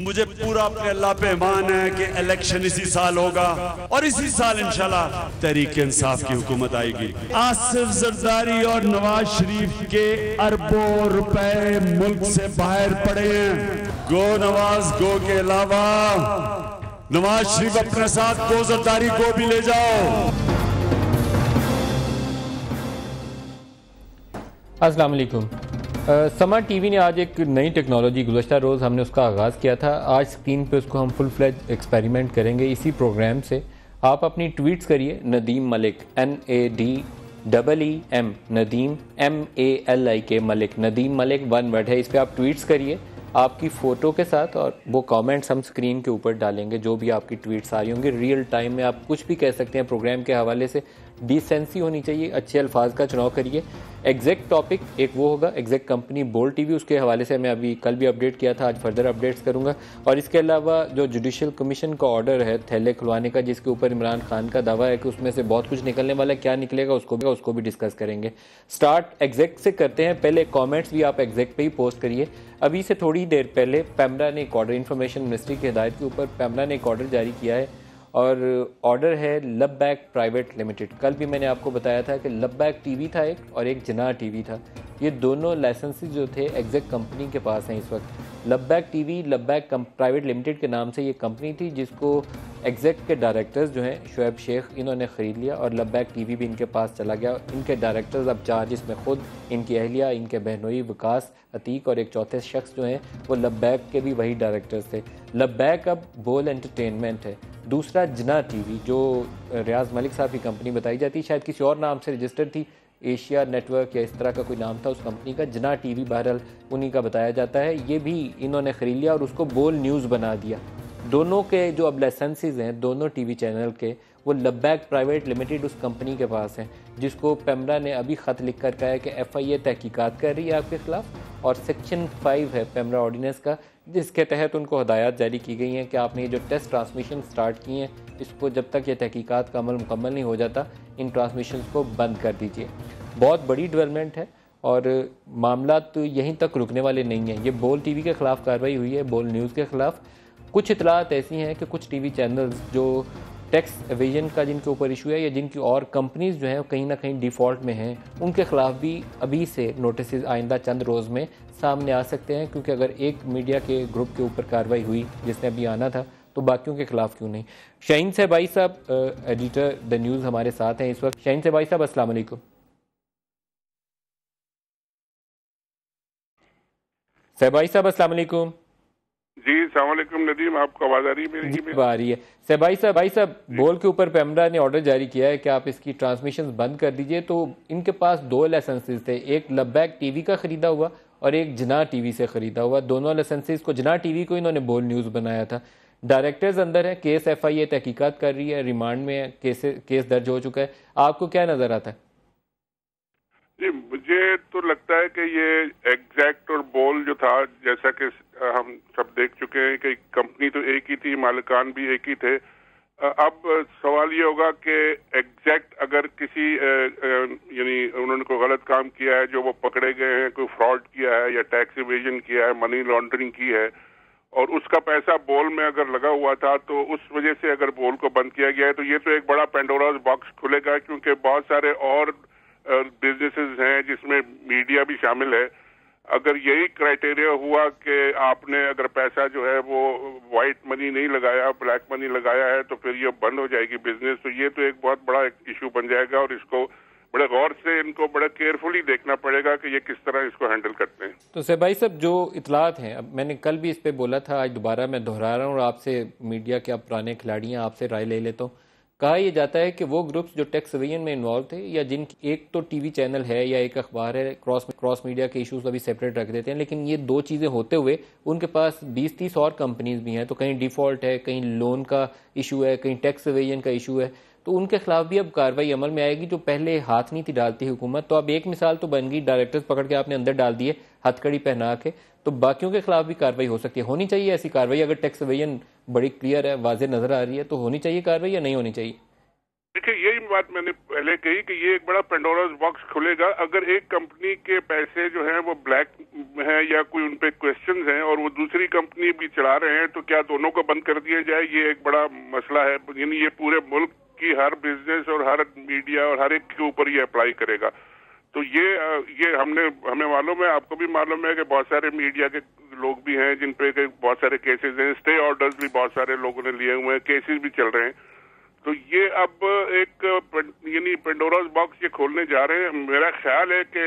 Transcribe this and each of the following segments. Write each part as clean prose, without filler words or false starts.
مجھے پورا اپنے اللہ پہ ایمان ہے کہ الیکشن اسی سال ہوگا اور اسی سال انشاءاللہ تحریک انصاف کی حکومت آئے گی. آصف زرداری اور نواز شریف کے اربوں روپے ملک سے باہر پڑے ہیں. گو نواز گو کے علاوہ نواز شریف اپنے ساتھ گو زرداری کو بھی لے جاؤ. السلام علیکم. سما ٹی وی نے آج ایک نئی ٹیکنالوجی گزشتہ روز ہم نے اس کا آغاز کیا تھا. آج سکرین پہ اس کو ہم فل فلیج ایکسپیریمنٹ کریں گے اسی پروگرام سے. آپ اپنی ٹویٹس کریے ندیم ملک NADEEM ندیم MALIK ملک ندیم ملک 1 ورڈ ہے. اس پہ آپ ٹویٹس کریے آپ کی فوٹو کے ساتھ اور وہ کامنٹس ہم سکرین کے اوپر ڈالیں گے. جو بھی آپ کی ٹویٹس آ رہی ہوں گے ریئل ٹائم میں آپ کچھ بھی کہہ سکتے ہیں پروگرام کے حوالے سے. ڈیسینسی ہونی چاہیے, اچھے الفاظ کا چناؤ کریے. ایگزیکٹ ٹاپک ایک وہ ہوگا ایگزیکٹ کمپنی بول ٹی وی, اس کے حوالے سے میں ابھی کل بھی اپڈیٹ کیا تھا, آج فردر اپڈیٹس کروں گا. اور اس کے علاوہ جو جوڈیشل کمیشن کا آرڈر ہے تھیلے کھلوانے کا جس کے اوپر عمران خان کا دعویٰ ہے کہ اس میں سے بہت کچھ نکلنے والا ہے, کیا نکلے گا اس کو بھی ڈسکس کریں گے. سٹارٹ ایگزیکٹ سے کرتے ہیں. پہلے کامنٹس بھی آپ ایگزیکٹ پہ ہی پوسٹ کریے. ابھی سے تھوڑی دیر پہلے پیمرا نے ایک آرڈر, انفارمیشن منسٹری کی ہدایت کے اوپر پیمرا نے ایک آرڈر جاری کیا ہے اور آرڈر ہے لبیک پرائیویٹ لمیٹڈ. کل بھی میں نے آپ کو بتایا تھا کہ لبیک ٹی وی تھا ایک اور ایک جناح ٹی وی تھا. یہ دونوں لائسنسز جو تھے ایگزیکٹ کمپنی کے پاس ہیں اس وقت. لبیک ٹی وی لبیک پرائیویٹ لمیٹڈ کے نام سے یہ کمپنی تھی جس کو ایگزیکٹ کے ڈائریکٹرز جو ہیں شعیب شیخ انہوں نے خرید لیا اور لبیک ٹی وی بھی ان کے پاس چلا گیا. ان کے ڈائریکٹرز اب 4 جس میں خود ان کی اہلیہ, ان کے بہنوئی وکاس عتیق اور ایک چوتھے شخص جو ہیں وہ لبیک کے بھی وہی ڈائریکٹرز تھے. لبیک اب بول انٹرٹینمنٹ ہے. دوسرا جناح ٹی وی جو ریاض ملک صاحب کی کمپنی بتائی جاتی, شاید کسی اور نام سے رجسٹر تھی, ایشیا نیٹ ورک یا اس طرح کا کوئی نام تھا اس کمپنی کا. جناح ٹی وی بہرحال انہی کا بتایا جاتا ہے. یہ بھی انہوں نے خرید لیا اور اس کو بول نیوز بنا دیا. دونوں کے جو اب لائسنسز ہیں دونوں ٹی وی چینل کے وہ لبیک پرائیویٹ لمیٹڈ اس کمپنی کے پاس ہیں جس کو پیمرا نے ابھی خط لکھ کر کہا ہے کہ FIA تحقیقات کر رہی ہے آپ کے خلاف. اور سیکشن 5 ہے پیمرا آرڈیننس کا جس کے تحت ان کو ہدایات جاری کی گئی ہیں کہ آپ نے یہ جو ٹیسٹ ٹرانسمیشن سٹارٹ کی ہیں اس کو جب تک یہ تحقیقات کا عمل مکمل نہیں ہو جاتا ان ٹرانسمیشنز کو بند کر دیجیے. بہت بڑی ڈیولپمنٹ ہے اور معاملات تو یہیں تک رکنے والے نہیں ہیں. یہ بول ٹی وی کے خلاف کارروائی ہوئی ہے, بول نیوز کے خلاف. کچھ اطلاعات ایسی ہیں کہ کچھ ٹی وی چینلز جو ٹیکس ایویژن کا جن کے اوپر ایشو ہے یا جن کی اور کمپنیز جو ہیں کہیں نہ کہیں ڈیفالٹ میں ہیں ان کے خلاف بھی ابھی سے نوٹسز آئندہ چند روز میں سامنے آ سکتے ہیں. کیونکہ اگر ایک میڈیا کے گروپ کے اوپر کارروائی ہوئی جس نے ابھی آنا تھا تو باقیوں کے خلاف کیوں نہیں. شاہین صاحب صاحب ایڈیٹر دا نیوز ہمارے ساتھ ہیں اس وقت. شاہین صاحب السلام علیکم. صاحب السلام علیکم. جی السلام علیکم ندیم, آپ کو آواز آ رہی ہے میری؟ آ رہی ہے. صاحب بول کے اوپر پیمرا نے آرڈر جاری کیا ہے کہ آپ اس کی ٹرانسمیشن بند کر دیجئے. تو ان کے پاس 2 لائسنسز تھے, ایک لبیک ٹی وی کا خریدا ہوا اور ایک جناح ٹی وی سے خریدا ہوا. دونوں لائسنسز کو جناح ٹی وی کو انہوں نے بول نیوز بنایا تھا. ڈائریکٹرز اندر ہیں, کیس FIA تحقیقات کر رہی ہے, ریمانڈ میں کیس درج ہو چکا ہے. آپ کو کیا نظر آتا ہے؟ جی مجھے تو لگتا ہے کہ یہ ایگزیکٹ اور بول جو تھا جیسا کہ ہم سب دیکھ چکے ہیں کہ کمپنی تو ایک ہی تھی, مالکان بھی ایک ہی تھے. اب سوال یہ ہوگا کہ ایگزیکٹ اگر کسی یعنی انہوں نے کوئی غلط کام کیا ہے جو وہ پکڑے گئے ہیں, کوئی فراڈ کیا ہے یا ٹیکس ایویژن کیا ہے, منی لانڈرنگ کی ہے اور اس کا پیسہ بول میں اگر لگا ہوا تھا تو اس وجہ سے اگر بول کو بند کیا گیا ہے تو یہ تو ایک بڑا پینڈوراز باکس کھلے گا. کیونکہ بہت سارے اور بزنسز ہیں جس میں میڈیا بھی شامل ہے. اگر یہی کرائٹیریا ہوا کہ آپ نے اگر پیسہ جو ہے وہ وائٹ منی نہیں لگایا, بلیک منی لگایا ہے تو پھر یہ بند ہو جائے گی بزنس. تو یہ تو ایک بہت بڑا ایشو بن جائے گا اور اس کو بڑے غور سے ان کو بڑا کیئرفلی دیکھنا پڑے گا کہ یہ کس طرح اس کو ہینڈل کرتے ہیں. تو صاحب جو اطلاعات ہیں, اب میں نے کل بھی اس پہ بولا تھا, آج دوبارہ میں دہرا رہا ہوں اور آپ سے میڈیا کے اب پرانے کھلاڑی ہیں آپ سے رائے لے لیتا ہوں. کہا یہ جاتا ہے کہ وہ گروپس جو ٹیکس ایویژن میں انوالو تھے یا جن کی ایک تو ٹی وی چینل ہے یا ایک اخبار ہے, کراس میڈیا کے ایشوز ابھی سیپریٹ رکھ دیتے ہیں, لیکن یہ 2 چیزیں ہوتے ہوئے ان کے پاس 20-30 اور کمپنیز بھی ہیں. تو کہیں ڈیفالٹ ہے, کہیں لون کا ایشو ہے, کہیں ٹیکس ایویژن کا ایشو ہے. تو ان کے خلاف بھی اب کارروائی عمل میں آئے گی جو پہلے ہاتھ نہیں تھی ڈالتی حکومت. تو اب ایک مثال تو بن گئی, ڈائریکٹرز پکڑ کے آپ نے اندر ڈال دیے ہتھ کڑی پہنا کے. تو باقیوں کے خلاف بھی کارروائی ہو سکتی ہے. ہونی چاہیے ایسی کارروائی اگر ٹیکس ایویژن بڑی کلیئر ہے, واضح نظر آ رہی ہے تو ہونی چاہیے کارروائی یا نہیں ہونی چاہیے؟ دیکھیے یہی بات میں نے پہلے کہی کہ یہ ایک بڑا پینڈوراز باکس کھلے گا. اگر ایک کمپنی کے پیسے جو ہیں وہ بلیک ہیں یا کوئی ان پہ کوشچنز ہیں اور وہ دوسری کمپنی بھی چلا رہے ہیں تو کیا دونوں کو بند کر دیا جائے؟ یہ ایک بڑا مسئلہ ہے. یعنی یہ پورے ملک کی ہر بزنس اور ہر میڈیا اور ہر ایک کے اوپر یہ اپلائی کرے گا. تو یہ ہمیں معلوم ہے, آپ کو بھی معلوم ہے کہ بہت سارے میڈیا کے لوگ بھی ہیں جن پہ بہت سارے کیسز ہیں, اسٹے آرڈرز بھی بہت سارے لوگوں نے لیے ہوئے ہیں, کیسز بھی چل رہے ہیں. تو یہ اب ایک یعنی پینڈوراز باکس یہ کھولنے جا رہے ہیں. میرا خیال ہے کہ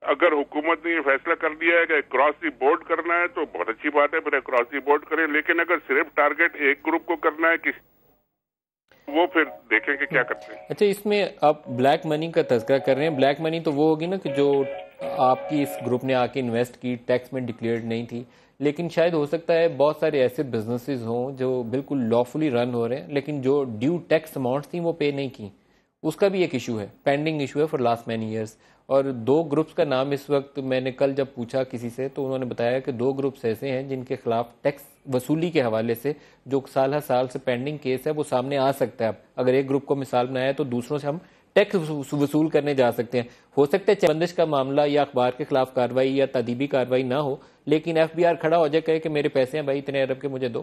اگر حکومت نے یہ فیصلہ کر دیا ہے کہ اکراس دی بورڈ کرنا ہے تو بہت اچھی بات ہے, پھر اکراس دی بورڈ کریں. لیکن اگر صرف ٹارگٹ ایک گروپ کو کرنا ہے وہ پھر دیکھیں کہ کیا کرتے ہیں. اچھا, اس میں آپ بلیک منی کا تذکرہ کر رہے ہیں. بلیک منی تو وہ ہوگی نا کہ جو آپ کی اس گروپ نے آ کے انویسٹ کی, ٹیکس میں ڈکلیئرڈ نہیں تھی, لیکن شاید ہو سکتا ہے بہت سارے ایسے بزنسز ہوں جو بالکل لافلی رن ہو رہے ہیں لیکن جو ڈیو ٹیکس اماؤنٹس تھیں وہ پے نہیں کی. اس کا بھی ایک ایشو ہے, پینڈنگ ایشو ہے فار لاسٹ مینی ایئرس. اور 2 گروپس کا نام اس وقت میں نے کل جب پوچھا کسی سے تو انہوں نے بتایا کہ 2 گروپس ایسے ہیں جن کے خلاف ٹیکس وصولی کے حوالے سے جو سال ہر سال سے پینڈنگ کیس ہے وہ سامنے آ سکتا ہے. اگر ایک گروپ کو مثال بنایا تو دوسروں سے ہم ٹیکس وصول کرنے جا سکتے ہیں. ہو سکتا ہے بندش کا معاملہ یا اخبار کے خلاف کارروائی یا تادیبی کارروائی نہ ہو, لیکن ایف بی آر کھڑا ہو جائے کہے کہ میرے پیسے ہیں بھائی اتنے ارب کے مجھے دو.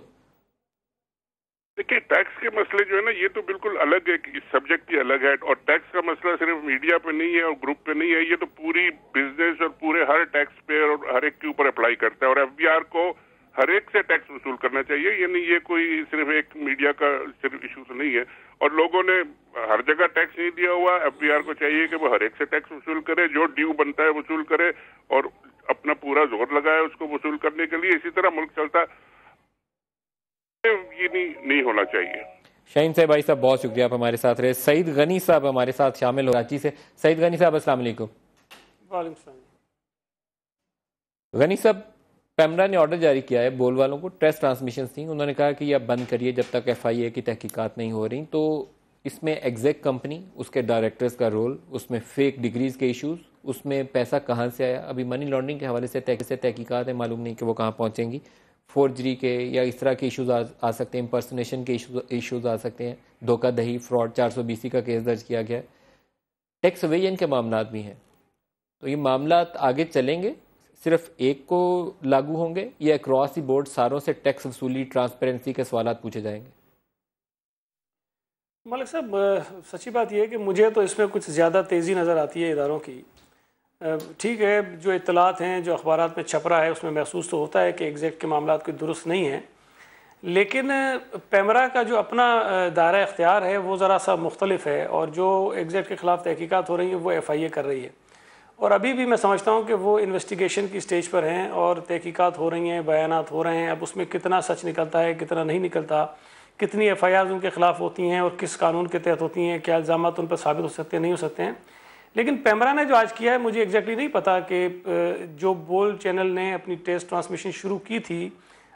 دیکھیے ٹیکس کے مسئلے جو ہے نا یہ تو بالکل الگ ہے, اس سبجیکٹ کی الگ ہے. اور ٹیکس کا مسئلہ صرف میڈیا پہ نہیں ہے اور گروپ پہ نہیں ہے, یہ تو پوری بزنس اور پورے ہر ٹیکس پیئر اور ہر ایک کے اوپر اپلائی کرتا ہے. اور ایف بی آر کو ہر ایک سے ٹیکس وصول کرنا چاہیے. یعنی یہ کوئی صرف ایک میڈیا کا صرف ایشو تو نہیں ہے. اور لوگوں نے ہر جگہ ٹیکس نہیں دیا ہوا, ایف بی آر کو چاہیے کہ وہ ہر ایک سے ٹیکس وصول کرے, جو ڈیو بنتا ہے وصول کرے اور اپنا پورا زور لگائے اس کو وصول کرنے کے لیے. اسی طرح ملک چلتا, یہ نہیں ہونا چاہیے. شاہین صاحب, بھائی صاحب بہت شکریہ آپ ہمارے ساتھ رہے. سعید غنی صاحب ہمارے ساتھ شامل ہو کراچی سے. سعید غنی صاحب السلام علیکم. وعلیکم السلام. غنی صاحب, پیمرا نے آرڈر جاری کیا ہے بول والوں کو, ٹیسٹ ٹرانسمیشنز تھیں, انہوں نے کہا کہ یہ بند کریے جب تک ایف آئی اے کی تحقیقات نہیں ہو رہی. تو اس میں ایگزیک کمپنی, اس کے ڈائریکٹرز کا رول, اس میں فیک ڈگریز کے ایشوز, اس میں پیسہ کہاں سے آیا, ابھی منی لانڈرنگ کے حوالے سے تحقیقات ہیں, معلوم نہیں کہ وہ کہاں پہنچیں گی, فورجری کے یا اس طرح کے ایشوز آ سکتے ہیں, امپرسنیشن کے ایشوز آ سکتے ہیں, دھوکہ دہی فراڈ 420 کا کیس درج کیا گیا ہے, ٹیکس ایویژن کے معاملات بھی ہیں. تو یہ معاملات آگے چلیں گے, صرف ایک کو لاگو ہوں گے یا اکراس دی بورڈ ساروں سے ٹیکس وصولی ٹرانسپیرنسی کے سوالات پوچھے جائیں گے؟ ملک صاحب, سچی بات یہ ہے کہ مجھے تو اس میں کچھ زیادہ تیزی نظر آتی ہے اداروں کی. ٹھیک ہے, جو اطلاعات ہیں جو اخبارات میں چھپ رہا ہے اس میں محسوس تو ہوتا ہے کہ ایگزیکٹ کے معاملات کوئی درست نہیں ہیں, لیکن پیمرا کا جو اپنا دائرہ اختیار ہے وہ ذرا سا مختلف ہے, اور جو ایگزیکٹ کے خلاف تحقیقات ہو رہی ہیں وہ ایف آئی اے کر رہی ہے. اور ابھی بھی میں سمجھتا ہوں کہ وہ انویسٹیگیشن کی سٹیج پر ہیں اور تحقیقات ہو رہی ہیں, بیانات ہو رہے ہیں. اب اس میں کتنا سچ نکلتا ہے کتنا نہیں نکلتا, کتنی ایف آئی آرز ان کے خلاف ہوتی ہیں اور کس قانون کے تحت ہوتی ہیں, کیا الزامات ان پر ثابت ہو سکتے ہیں نہیں ہو سکتے ہیں. لیکن پیمرا نے جو آج کیا ہے مجھے ایگزیکٹلی نہیں پتا کہ جو بول چینل نے اپنی ٹیسٹ ٹرانسمیشن شروع کی تھی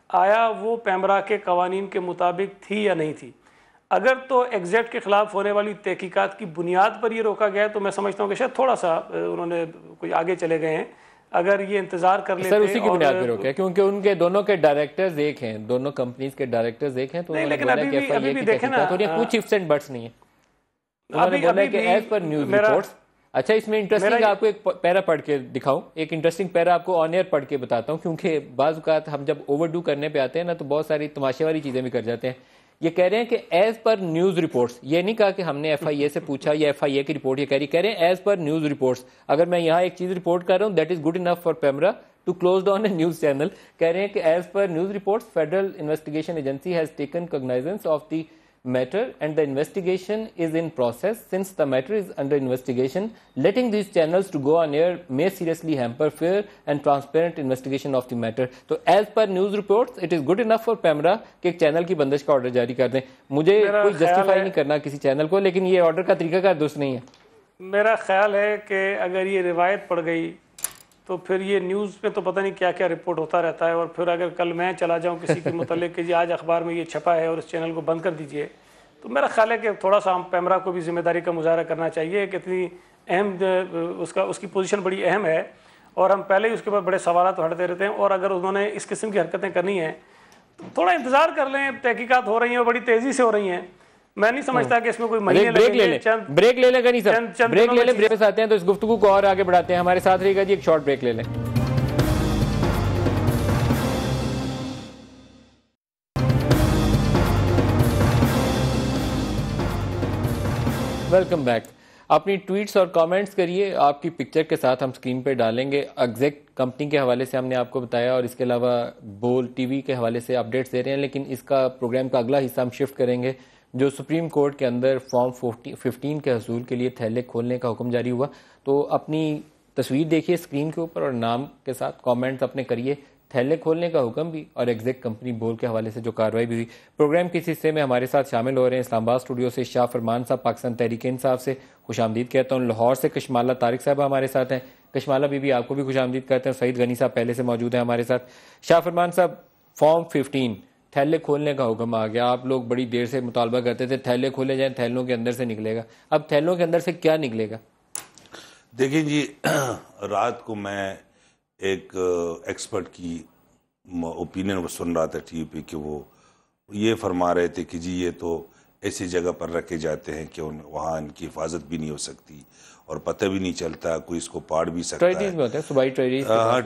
آیا وہ پیمرا کے قوانین کے مطابق تھی یا نہیں تھی. اگر تو ایگزیکٹ کے خلاف ہونے والی تحقیقات کی بنیاد پر یہ روکا گیا تو میں سمجھتا ہوں کہ شاید تھوڑا سا انہوں نے کوئی آگے چلے گئے ہیں. اگر یہ انتظار کر لیتے, سر اسی کی بنیاد پہ روکا ہے کیونکہ ان کے دونوں کے ڈائریکٹرز ایک ہیں, دونوں کمپنیز کے ڈائریکٹرز ایک ہیں, تو انہوں نے بولا کہ ایف آئی اے کی تحقیقات ہو رہی ہیں, کچھ ifs and buts نہیں ہے. انہوں نے بولا کہ ایز پر نیوز رپورٹس. اچھا, اس میں انٹرسٹنگ آپ کو ایک پیرا پڑھ کے دکھاؤں, ایک انٹرسٹنگ پیرا آپ کو آن ایئر پڑھ کے بتاتا ہوں, کیونکہ بعض اوقات ہم جب اوور ڈو کرنے پہ آتے ہیں نا تو بہت ساری تماشے والی چیزیں بھی کر جاتے ہیں. یہ کہہ رہے ہیں کہ ایز پر نیوز رپورٹس, یہ نہیں کہا کہ ہم نے ایف آئی اے سے پوچھا یا ایف آئی اے کی رپورٹ, یہ کہہ رہے ہیں ایز پر نیوز رپورٹس. اگر میں یہاں ایک چیز رپورٹ کر رہا ہوں that is good enough for PEMRA to close down a news channel. کہہ رہے ہیں کہ as per news reports federal investigation agency has taken cognizance of the matter and the investigation is in process. Since the matter is under investigation, letting these channels to go on air may seriously hamper fair and transparent investigation of the matter. So as per news reports, it is good enough for Pemra کہ ایک channel کی بندش کا order جاری کر دیں. مجھے کوئی جسٹیفائی نہیں کرنا کسی چینل کو, لیکن یہ آرڈر کا طریقہ کار درست نہیں ہے. میرا خیال ہے کہ اگر یہ روایت پڑ گئی تو پھر یہ نیوز پہ تو پتہ نہیں کیا کیا رپورٹ ہوتا رہتا ہے, اور پھر اگر کل میں چلا جاؤں کسی کے متعلق کہ جی آج اخبار میں یہ چھپا ہے اور اس چینل کو بند کر دیجئے, تو میرا خیال ہے کہ تھوڑا سا ہم پیمرا کو بھی ذمہ داری کا مظاہرہ کرنا چاہیے. کتنی اہم اس کی پوزیشن بڑی اہم ہے اور ہم پہلے ہی اس کے اوپر بڑے سوالات اٹھاتے رہتے ہیں, اور اگر انہوں نے اس قسم کی حرکتیں کرنی ہیں تو تھوڑا انتظار کر لیں. تحقیقات ہو رہی ہیں اور بڑی تیزی سے ہو رہی ہیں, میں نہیں سمجھتا کہ اس میں کوئی مہینے بریک لے لیں، بریک لے لیں گا نہیں سر، بریک لے لیں، بریک آتے ہیں تو اس گفتگو کو اور آگے بڑھاتے ہیں. ہمارے ساتھ رہے گا جی، ایک شارٹ بریک لے لیں. Welcome back. اپنی ٹویٹس اور کامنٹس کریے، آپ کی پکچر کے ساتھ ہم سکرین پہ ڈالیں گے. ایگزیکٹ کمپنی کے حوالے سے ہم نے آپ کو بتایا، اور اس کے علاوہ بول ٹی وی کے حوالے سے اپڈیٹس دے رہے ہیں. لیکن اس کا پروگرام کا اگلا حصہ ہم شفٹ کریں گے. جو سپریم کورٹ کے اندر فارم 15 کے حصول کے لیے تھیلے کھولنے کا حکم جاری ہوا، تو اپنی تصویر دیکھیے اسکرین کے اوپر اور نام کے ساتھ کامنٹس اپنے کریے. تھیلے کھولنے کا حکم بھی اور ایگزیکٹ کمپنی بول کے حوالے سے جو کارروائی بھی ہوئی. پروگرام کے اس حصے میں ہمارے ساتھ شامل ہو رہے ہیں اسلام آباد اسٹوڈیو سے شاہ فرمان صاحب، پاکستان تحریک انصاف سے خوش آمدید کہتا ہوں. لاہور سے کشمالہ طارق صاحب ہمارے ساتھ ہیں. کشمالہ بی آپ کو بھی خوش آمدید کہتے ہیں. سعید غنی صاحب پہلے سے موجود ہیں ہمارے ساتھ. شاہ فرمان صاحب، فارم 15 تھیلے کھولنے کا حکم آ گیا. آپ لوگ بڑی دیر سے مطالبہ کرتے تھے تھیلے کھولے جائیں، تھیلوں کے اندر سے نکلے گا. اب تھیلوں کے اندر سے کیا نکلے گا؟ دیکھیں جی، رات کو میں ایک ایکسپرٹ کی اوپینین وہ سن رہا تھا ٹی وی پہ کہ وہ یہ فرما رہے تھے کہ جی یہ تو ایسی جگہ پر رکھے جاتے ہیں کہ وہاں ان کی حفاظت بھی نہیں ہو سکتی اور پتہ بھی نہیں چلتا، کوئی اس کو پاڑ بھی سکتا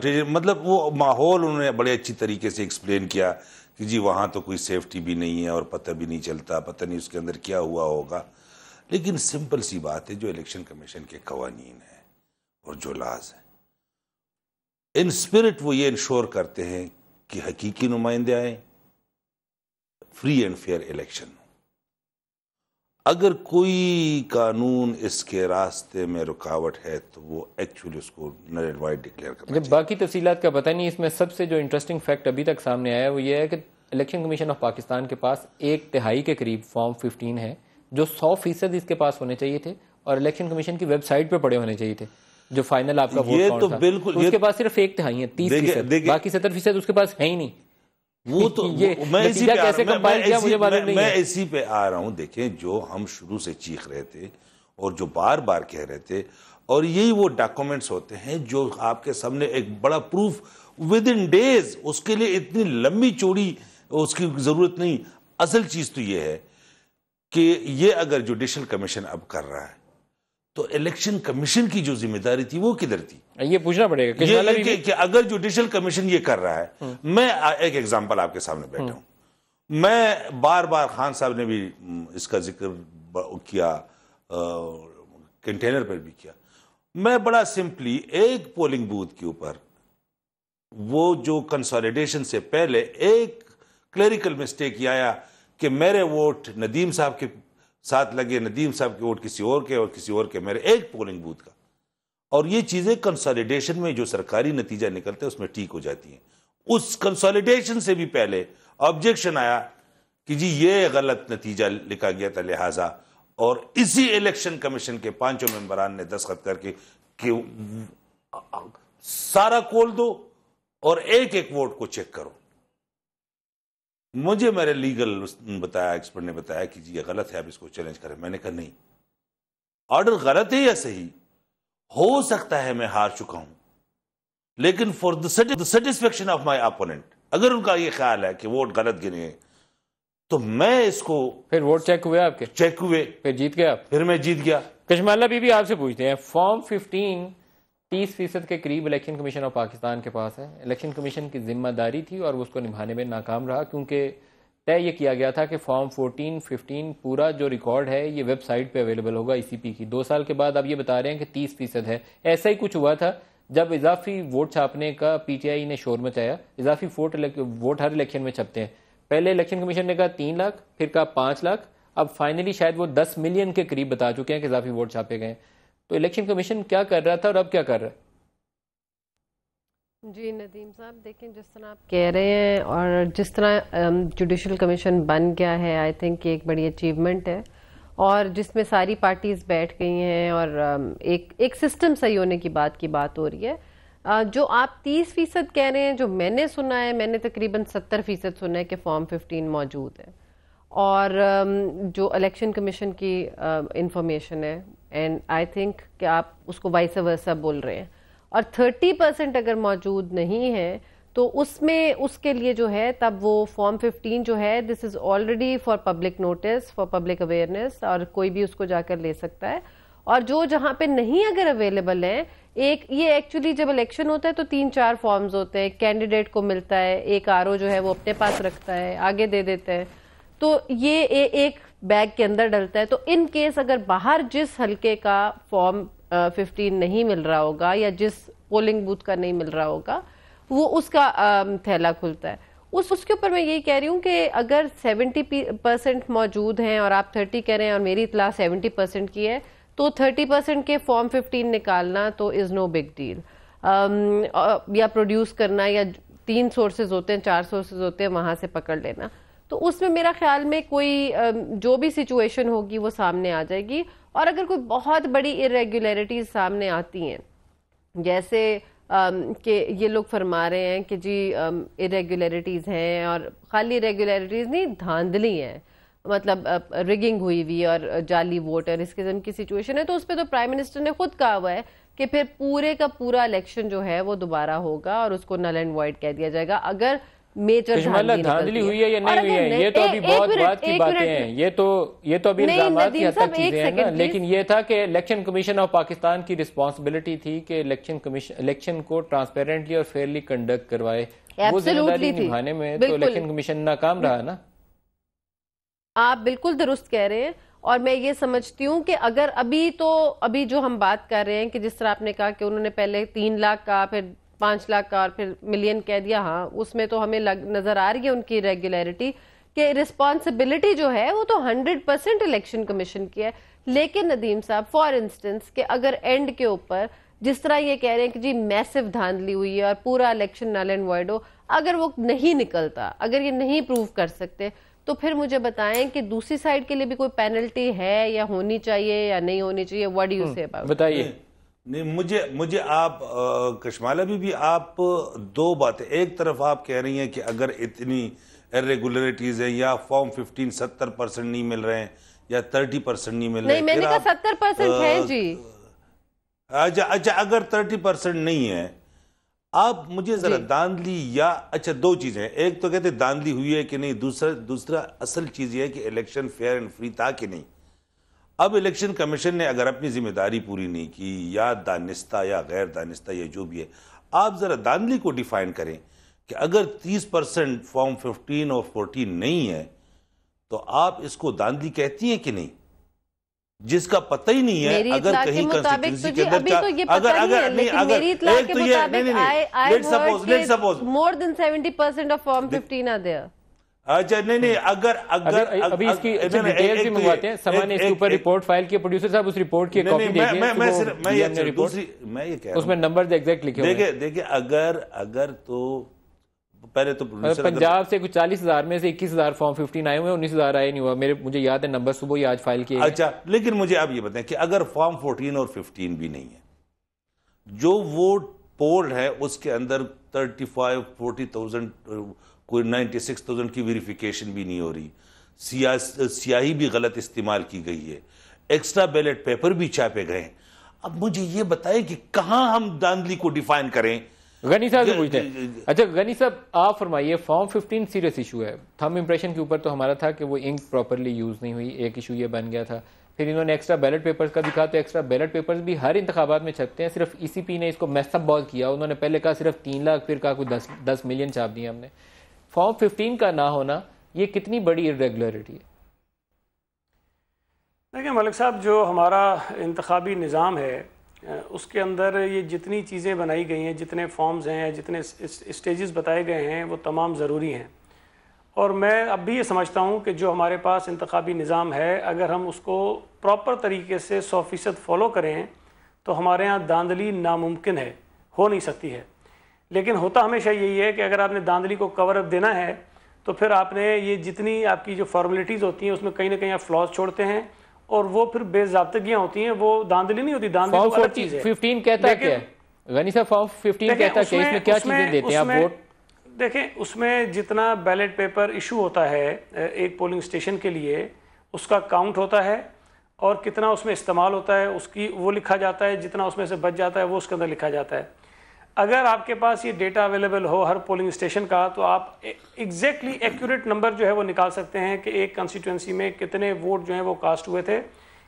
ہے. مطلب وہ ماحول انہوں نے بڑے اچھی طریقے سے ایکسپلین کیا کہ جی وہاں تو کوئی سیفٹی بھی نہیں ہے اور پتہ بھی نہیں چلتا، پتہ نہیں اس کے اندر کیا ہوا ہوگا. لیکن سمپل سی بات ہے، جو الیکشن کمیشن کے قوانین ہیں اور جو لاز ہیں، ان اسپرٹ وہ یہ انشور کرتے ہیں کہ حقیقی نمائندے آئیں، فری اینڈ فیئر الیکشن. اگر کوئی قانون اس کے راستے میں رکاوٹ ہے تو وہ ایکچولی اس کو نل اینڈ وائڈ ڈکلیئر کرنا چاہیے. باقی تفصیلات کا پتہ نہیں. اس میں سب سے جو انٹرسٹنگ فیکٹ ابھی تک سامنے آیا ہے وہ یہ ہے کہ الیکشن کمیشن آف پاکستان کے پاس 1/3 کے قریب فارم 15 ہے جو 100% اس کے پاس ہونے چاہیے تھے اور الیکشن کمیشن کی ویب سائٹ پہ پڑے ہونے چاہیے تھے. جو فائنل آپ کا ووٹ کاؤنٹ تھا بالکل اس کے پاس صرف 1/3 ہے، 30%، باقی 70% اس کے پاس ہے ہی نہیں. وہ تو میں اسی پہ آ رہا ہوں. دیکھیں، جو ہم شروع سے چیخ رہے تھے اور جو بار بار کہہ رہے تھے، اور یہی وہ ڈاکومنٹس ہوتے ہیں جو آپ کے سامنے ایک بڑا پروف ود ان ڈیز. اس کے لیے اتنی لمبی چوڑی اس کی ضرورت نہیں. اصل چیز تو یہ ہے کہ یہ اگر جوڈیشل کمیشن اب کر رہا ہے تو الیکشن کمیشن کی جو ذمہ داری تھی وہ کدھر تھی؟ یہ پوچھنا پڑے گا کہ اگر جوڈیشل کمیشن یہ کر رہا ہے. میں ایک ایگزامپل آپ کے سامنے بیٹھا ہوں. میں بار بار خان صاحب نے بھی اس کا ذکر کیا، کنٹینر پر بھی کیا. میں بڑا سمپلی ایک پولنگ بوتھ کے اوپر وہ جو کنسالیڈیشن سے پہلے ایک کلیریکل مسٹیک یہ آیا کہ میرے ووٹ ندیم صاحب کے ساتھ لگے، ندیم صاحب کے ووٹ کسی اور کے اور کسی اور کے میرے ایک پولنگ بوتھ کا. اور یہ چیزیں کنسالیڈیشن میں جو سرکاری نتیجہ نکلتے ہیں اس میں ٹھیک ہو جاتی ہیں. اس کنسالیڈیشن سے بھی پہلے آبجیکشن آیا کہ جی یہ غلط نتیجہ لکھا گیا تھا، لہٰذا، اور اسی الیکشن کمیشن کے 5 ممبران نے دستخط کر کے کہ سارا کھول دو اور ایک ایک ووٹ کو چیک کرو. مجھے میرے لیگل بتایا، ایکسپرٹ نے بتایا کہ جی یہ غلط ہے، اب اس کو چیلنج کریں. میں نے کہا نہیں، آرڈر غلط ہے یا صحیح؟ ہو سکتا ہے میں ہار چکا ہوں، لیکن for the satisfaction of my opponent, اگر ان کا یہ خیال ہے کہ ووٹ غلط گنے ہیں تو میں اس کو. پھر ووٹ چیک ہوئے آپ کے؟ چیک ہوئے، پھر جیت گیا. پھر میں جیت گیا. کشمالہ بی آپ سے پوچھتے ہیں، فارم 15 30% کے قریب الیکشن کمیشن آف پاکستان کے پاس ہے. الیکشن کمیشن کی ذمہ داری تھی اور وہ اس کو نبھانے میں ناکام رہا، کیونکہ طے یہ کیا گیا تھا کہ فارم 14 15 پورا جو ریکارڈ ہے یہ ویب سائٹ پہ اویلیبل ہوگا ای سی پی کی. 2 سال کے بعد آپ یہ بتا رہے ہیں کہ 30% ہے. ایسا ہی کچھ ہوا تھا جب اضافی ووٹ چھاپنے کا پی ٹی آئی نے شور مچایا. اضافی ووٹ ہر الیکشن میں چھپتے ہیں. پہلے الیکشن کمیشن نے کہا 3 لاکھ، پھر کہا 5 لاکھ، اب فائنلی شاید وہ 10 ملین کے قریب بتا چکے ہیں کہ اضافی ووٹ چھاپے گئے. تو الیکشن کمیشن کیا کر رہا تھا اور اب کیا کر رہا ہے؟ جی ندیم صاحب، دیکھیں جس طرح آپ کہہ رہے ہیں اور جس طرح جوڈیشل کمیشن بن گیا ہے، آئی تھنک یہ ایک بڑی اچیومنٹ ہے، اور جس میں ساری پارٹیز بیٹھ گئی ہیں اور ایک سسٹم صحیح ہونے کی بات ہو رہی ہے. جو آپ 30% کہہ رہے ہیں، جو میں نے سنا ہے، میں نے تقریباً 70% سنا ہے کہ فارم 15 موجود ہے، اور جو الیکشن کمیشن کی انفارمیشن ہے، اینڈ آئی تھنک کہ آپ اس کو وائس ورسا بول رہے ہیں. اور 30% اگر موجود نہیں ہے تو اس میں اس کے لیے جو ہے تب وہ فارم 15 جو ہے this is already for public notice for public awareness اور کوئی بھی اس کو جا کر لے سکتا ہے. اور جو جہاں پہ نہیں اگر اویلیبل ہیں ایک یہ ایکچولی جب الیکشن ہوتا ہے تو 3-4 فارمز ہوتے ہیں, کینڈیڈیٹ کو ملتا ہے, ایک RO جو ہے وہ اپنے پاس رکھتا ہے, آگے دے دیتے ہیں, تو یہ ایک بیگ کے اندر ڈلتا ہے. تو ان کیس اگر باہر جس حلقے کا فارم 15 نہیں مل رہا ہوگا یا جس پولنگ بوتھ کا نہیں مل رہا ہوگا وہ اس کا تھیلا کھلتا ہے. اس کے اوپر میں یہی کہہ رہی ہوں کہ اگر 70% موجود ہیں اور آپ 30 کہہ رہے ہیں اور میری اطلاع 70% کی ہے تو 30% کے فارم 15 نکالنا تو از نو بگ ڈیل, یا پروڈیوس کرنا, یا 3 سورسز ہوتے ہیں 4 سورسز ہوتے ہیں وہاں سے پکڑ لینا. تو اس میں میرا خیال میں کوئی جو بھی سچویشن ہوگی وہ سامنے آ جائے گی. اور اگر کوئی بہت بڑی irregularities سامنے آتی ہیں جیسے کہ یہ لوگ فرما رہے ہیں کہ جی irregularities ہیں, اور خالی irregularities نہیں دھاندلی ہیں, مطلب رگنگ ہوئی ہوئی اور جعلی ووٹ اور اس قسم کی سچویشن ہے, تو اس پہ تو پرائم منسٹر نے خود کہا ہوا ہے کہ پھر پورے کا پورا الیکشن جو ہے وہ دوبارہ ہوگا اور اس کو نل اینڈ وائڈ کہہ دیا جائے گا اگر میجر دھاندلی ہوئی ہے یا نہیں ہوئی ہے. یہ تو ابھی بہت بات کی باتیں ہیں, یہ تو ابھی الزامات کی حد تک چیزیں ہیں نا, لیکن یہ تھا کہ الیکشن کمیشن آف پاکستان کی رسپانسبلٹی تھی کہ الیکشن کو ٹرانسپیرنٹلی اور فیئرلی کنڈکٹ کروائے. وہ ذمہ داری نبھانے میں تو الیکشن کمیشن ناکام رہا نا. آپ بالکل درست کہہ رہے ہیں, اور میں یہ سمجھتی ہوں کہ اگر ابھی جو ہم بات کر رہے ہیں کہ جس طرح آپ نے کہا کہ انہوں نے پہلے 3 لاکھ کا, پھر 5 لاکھ کا, اور پھر ملین کہہ دیا, ہاں اس میں تو ہمیں نظر آ رہی ہے ان کی ریگولیرٹی کہ رسپانسبلٹی جو ہے وہ تو 100% الیکشن کمیشن کی ہے. لیکن ندیم صاحب فار انسٹنس کہ اگر اینڈ کے اوپر جس طرح یہ کہہ رہے ہیں کہ جی میسو دھاندلی ہوئی ہے اور پورا الیکشن نل اینڈ وائڈ ہو, اگر وہ نہیں نکلتا, اگر یہ نہیں پروو کر سکتے, تو پھر مجھے بتائیں کہ دوسری سائڈ کے لیے بھی کوئی پینلٹی ہے یا ہونی چاہیے یا نہیں ہونی چاہیے. واٹ ڈو یو سے اباؤٹ؟ بتائیے. نہیں, مجھے آپ کشمالہ بھی آپ 2 باتیں, ایک طرف آپ کہہ رہی ہیں کہ اگر اتنی irregularities ہیں یا فارم 15 70% نہیں مل رہے ہیں یا 30% نہیں مل رہے ہیں. نہیں, میں نے کہا 70% ہے جی. اچھا اگر 30% نہیں ہے, آپ مجھے ذرا داندلی یا اچھا 2 چیزیں, ایک تو کہتے داندلی ہوئی ہے کہ نہیں, دوسرا اصل چیز یہ ہے کہ الیکشن فیئر اینڈ فری تھا کہ نہیں. اب الیکشن کمیشن نے اگر اپنی ذمہ داری پوری نہیں کی یا دانستہ یا غیر دانستہ یا جو بھی ہے, آپ ذرا داندلی کو ڈیفائن کریں کہ اگر 30% فارم 15 اور 14 نہیں ہے تو آپ اس کو داندلی کہتی ہیں کہ نہیں, جس کا پتہ ہی نہیں ہے. اگر کہیں کنسٹیٹوئنسی کے اندر more than 70% of form 15 are there. اچھا نہیں اگر ابھی اس کی ڈیٹیلز بھی منگواتے ہیں. سما نے اس کے اوپر رپورٹ فائل کی, پروڈیوسر صاحب اس رپورٹ کی کاپی دیکھیں, میں یہ کہہ رہا ہوں اس میں نمبرز ایگزیکٹ لکھے ہوئے ہیں. دیکھیں اگر تو پہلے تو پنجاب سے کچھ 40,000 میں سے 21,000 فارم 15 آئے ہوئے ہیں, 19,000 آئے نہیں ہوا. مجھے یاد ہے نمبر صبح ہی آج فائل کیے. اچھا, لیکن مجھے آپ یہ بتائیں کہ اگر فارم 14 اور 15 بھی نہیں ہے, جو ووٹ پول ہے اس کے اندر 35-40,000 کوئی 96,000 کی ویریفیکیشن بھی نہیں ہو رہی, سیاہی بھی غلط استعمال کی گئی ہے, ایکسٹرا بیلٹ پیپر بھی چھاپے گئے ہیں. اب مجھے یہ بتائیں کہ کہاں ہم داندلی کو ڈیفائن کریں. غنی صاحب سے پوچھتے ہیں. اچھا غنی صاحب آپ فرمائیے, فارم 15 سیریس ایشو ہے. تھم امپریشن کے اوپر تو ہمارا تھا کہ وہ انک پراپرلی یوز نہیں ہوئی, ایک ایشو یہ بن گیا تھا. پھر انہوں نے ایکسٹرا بیلٹ پیپرز کا دکھا, تو ایکسٹرا بیلٹ پیپرز بھی ہر انتخابات میں چھپتے ہیں. صرف ECP نے اس کو میس اپ بہت کیا, انہوں نے پہلے کہا صرف 3 لاکھ, پھر کہا کوئی 10 ملین چھاپ دیا ہم نے. فارم 15 کا نہ ہونا یہ کتنی بڑی irregularity ہے؟ دیکھیں ملک صاحب, جو ہمارا انتخابی نظام ہے اس کے اندر یہ جتنی چیزیں بنائی گئی ہیں, جتنے فارمز ہیں, جتنے اسٹیجز بتائے گئے ہیں, وہ تمام ضروری ہیں. اور میں اب بھی یہ سمجھتا ہوں کہ جو ہمارے پاس انتخابی نظام ہے, اگر ہم اس کو پراپر طریقے سے 100% فالو کریں تو ہمارے ہاں داندلی ناممکن ہے, ہو نہیں سکتی ہے. لیکن ہوتا ہمیشہ یہی ہے کہ اگر آپ نے داندلی کو کور اپ دینا ہے تو پھر آپ نے یہ جتنی آپ کی جو فارمیلٹیز ہوتی ہیں اس میں کہیں نہ کہیں آپ فلاز چھوڑتے ہیں, اور وہ پھر بے ضابطگیاں ہوتی ہیں. وہ داندلی نہیں ہوتی, داندلی تو الگ چیز ہے. 15 کہتا کیا ہے غنی صاحب؟ فارم 15 کہتا کہ اس میں کیا چیزیں دیتے ہیں آپ ووٹ؟ دیکھیں اس میں جتنا بیلٹ پیپر ایشو ہوتا ہے ایک پولنگ اسٹیشن کے لیے, اس کا کاؤنٹ ہوتا ہے, اور کتنا اس میں استعمال ہوتا ہے اس کی وہ لکھا جاتا ہے, جتنا اس میں سے بچ جاتا ہے وہ اس کے اندر لکھا جاتا ہے. اگر آپ کے پاس یہ ڈیٹا اویلیبل ہو ہر پولنگ اسٹیشن کا تو آپ ایگزیکٹلی ایکوریٹ نمبر جو ہے وہ نکال سکتے ہیں کہ ایک کنسٹیٹوئنسی میں کتنے ووٹ جو ہیں وہ کاسٹ ہوئے تھے,